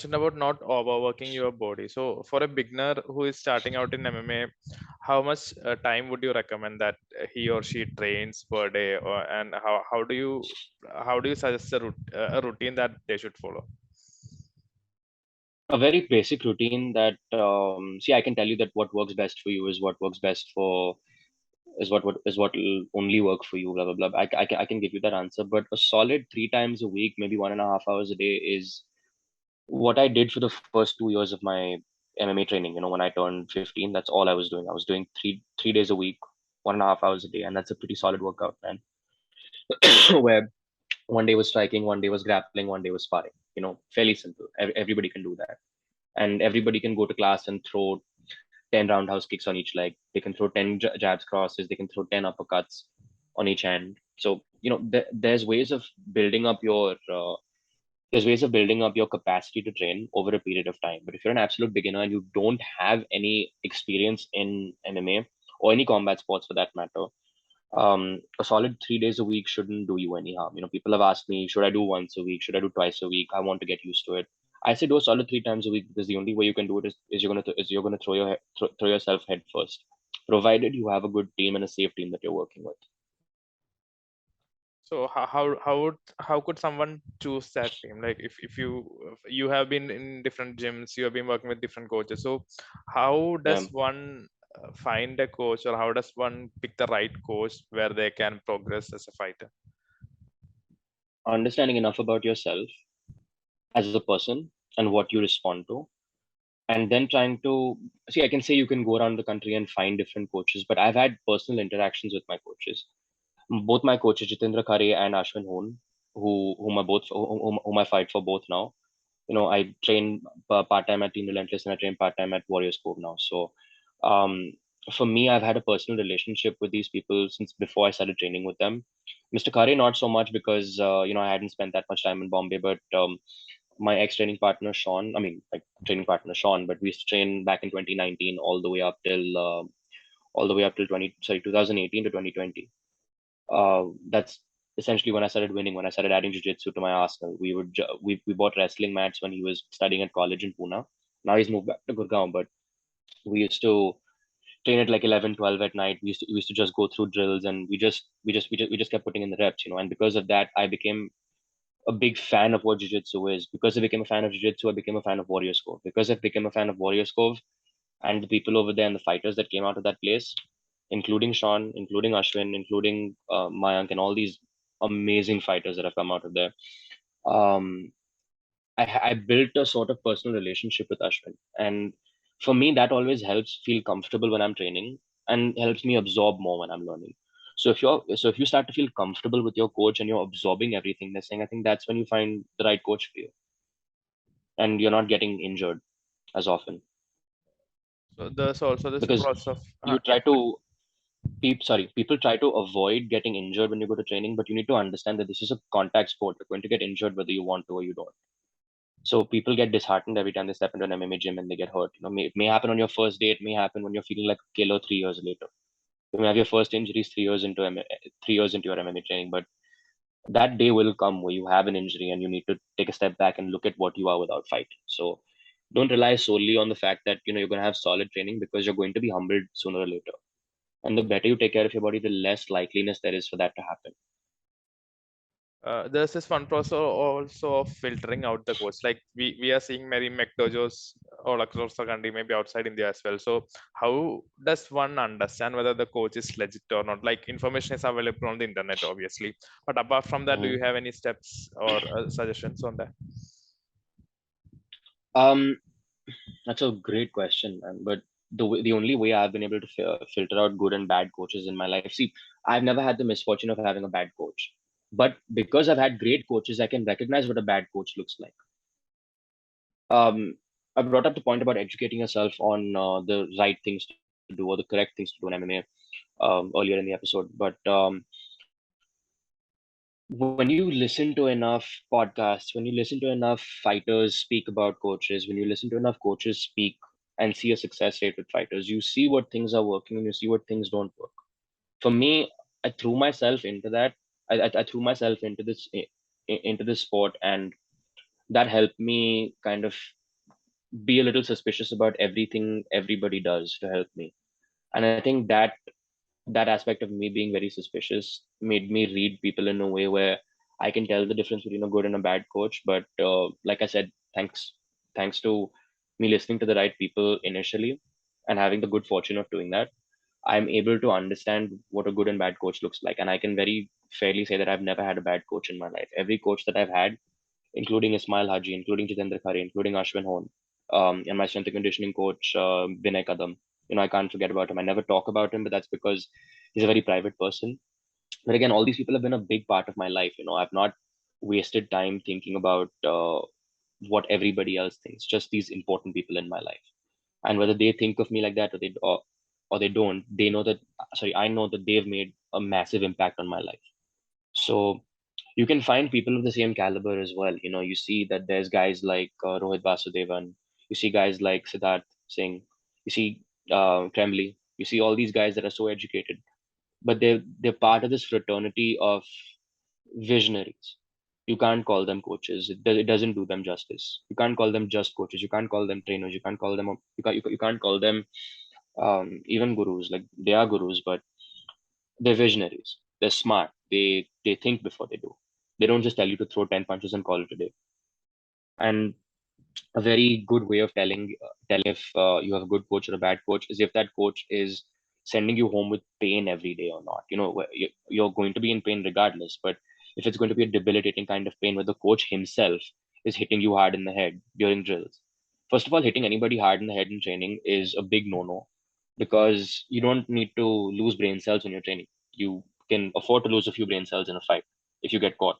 about not overworking your body. So for a beginner who is starting out in MMA, how much time would you recommend that he or she trains per day, or and how do you suggest a routine that they should follow? A very basic routine that see, I can tell you that what works best for you is what works best for is what will only work for you, blah blah blah. I can give you that answer, but a solid 3 times a week, maybe 1.5 hours a day, is what I did for the first 2 years of my MMA training. When I turned 15, that's all I was doing. I was doing three days a week, 1.5 hours a day, and that's a pretty solid workout, man. Where one day was striking, one day was grappling, one day was sparring. Fairly simple. Everybody can do that, and everybody can go to class and throw 10 roundhouse kicks on each leg. They can throw 10 jabs, crosses. They can throw 10 uppercuts on each hand. So there's ways of building up your capacity to train over a period of time. But if you're an absolute beginner and you don't have any experience in MMA or any combat sports for that matter, a solid 3 days a week shouldn't do you any harm. People have asked me, should I do once a week? Should I do twice a week? I want to get used to it. I say do a solid 3 times a week, because the only way you can do it is you're gonna throw yourself head first, provided you have a good team and a safe team that you're working with. So how could someone choose that team? Like if you have been in different gyms, you have been working with different coaches. So how Yeah. does one find a coach, or how does one pick the right coach where they can progress as a fighter? Understanding enough about yourself as a person and what you respond to, and then trying to see. I can say you can go around the country and find different coaches, but I've had personal interactions with my coaches. Both my coaches, Jitendra Khare and Ashwin Hoon, whom I fight for both now. I train part time at Team Relentless, and I train part time at Warriors Cove now. So, um, for me, I've had a personal relationship with these people since before I started training with them. Mr. Khare, not so much, because I hadn't spent that much time in Bombay, but my ex training partner Sean, I mean, like, training partner Sean, but we used to train back in 2019 all the way up till 2018 to 2020. That's essentially when I started winning, when I started adding jiu-jitsu to my arsenal. We bought wrestling mats when he was studying at college in Pune. Now he's moved back to Gurgaon, but we used to train at like 11, 12 at night. We used to just go through drills, and we just kept putting in the reps. And because of that, I became a big fan of what jiu-jitsu is. Because I became a fan of jiu-jitsu, I became a fan of Warriors Cove. Because I became a fan of Warriors Cove, and the people over there and the fighters that came out of that place, including Sean, including Ashwin, including Mayank, and all these amazing fighters that have come out of there. Um, I built a sort of personal relationship with Ashwin, and for me, that always helps feel comfortable when I'm training, and helps me absorb more when I'm learning. So if you start to feel comfortable with your coach and you're absorbing everything they're saying, I think that's when you find the right coach for you, and you're not getting injured as often, So there's also this because process of you yeah. try to people try to avoid getting injured when you go to training, but you need to understand that this is a contact sport. You're going to get injured whether you want to or you don't. So people get disheartened every time they step into an MMA gym and they get hurt. It may happen on your first day. It may happen when you're feeling like a killer 3 years later. You may have your first injuries 3 years into 3 years into your MMA training, but that day will come where you have an injury and you need to take a step back and look at what you are without fighting. So don't rely solely on the fact that you're going to have solid training, because you're going to be humbled sooner or later. And the better you take care of your body, the less likeliness there is for that to happen. there's this one process also of filtering out the coach. Like we are seeing many mech dojos all across the country, maybe outside India as well. So how does one understand whether the coach is legit or not? Like information is available on the internet, obviously, but apart from that, do Mhm. you have any steps or suggestions on that? Um, that's a great question, man. But the only way I've been able to filter out good and bad coaches in my life. See, I've never had the misfortune of having a bad coach, but because I've had great coaches, I can recognize what a bad coach looks like. Um, I brought up the point about educating yourself on the right things to do or the correct things to do in MMA earlier in the episode. But when you listen to enough podcasts, when you listen to enough fighters speak about coaches, when you listen to enough coaches speak and see a success rate with fighters, you see what things are working and you see what things don't work. For me, I threw myself into that. I threw myself into this sport, and that helped me kind of be a little suspicious about everything everybody does to help me. And I think that aspect of me being very suspicious made me read people in a way where I can tell the difference between a good and a bad coach. But like I said, thanks to me listening to the right people initially and having the good fortune of doing that, I'm able to understand what a good and bad coach looks like. And I can very fairly say that I've never had a bad coach in my life. Every coach that I've had, including Ismail Haji, including Jitendra Khare, including Ashwin Hon, and my strength and conditioning coach, Vinay Kadam. I can't forget about him. I never talk about him, but that's because he's a very private person. But again, all these people have been a big part of my life. I've not wasted time thinking about what everybody else thinks, just these important people in my life. And whether they think of me like that or they don't, they know that, sorry, I know that they've made a massive impact on my life. So you can find people of the same caliber as well. You see that there's guys like Rohit Vasudevan, you see guys like Siddharth Singh, you see Tremblay, you see all these guys that are so educated, but they're part of this fraternity of visionaries. You can't call them coaches. It doesn't do them justice. You can't call them just coaches. You can't call them trainers. You can't call them you can't call them even gurus. Like they are gurus, but they're visionaries. They're smart. They think before they do. They don't just tell you to throw 10 punches and call it a day. And a very good way of telling if you have a good coach or a bad coach is if that coach is sending you home with pain every day or not. You're going to be in pain regardless, but if it's going to be a debilitating kind of pain where the coach himself is hitting you hard in the head during drills. First of all, hitting anybody hard in the head in training is a big no-no, because you don't need to lose brain cells when you're training. You can afford to lose a few brain cells in a fight if you get caught.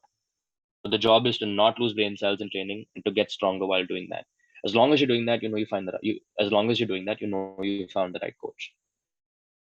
But the job is to not lose brain cells in training and to get stronger while doing that. As long as you're doing that, you find that you as long as you're doing that, you found the right coach.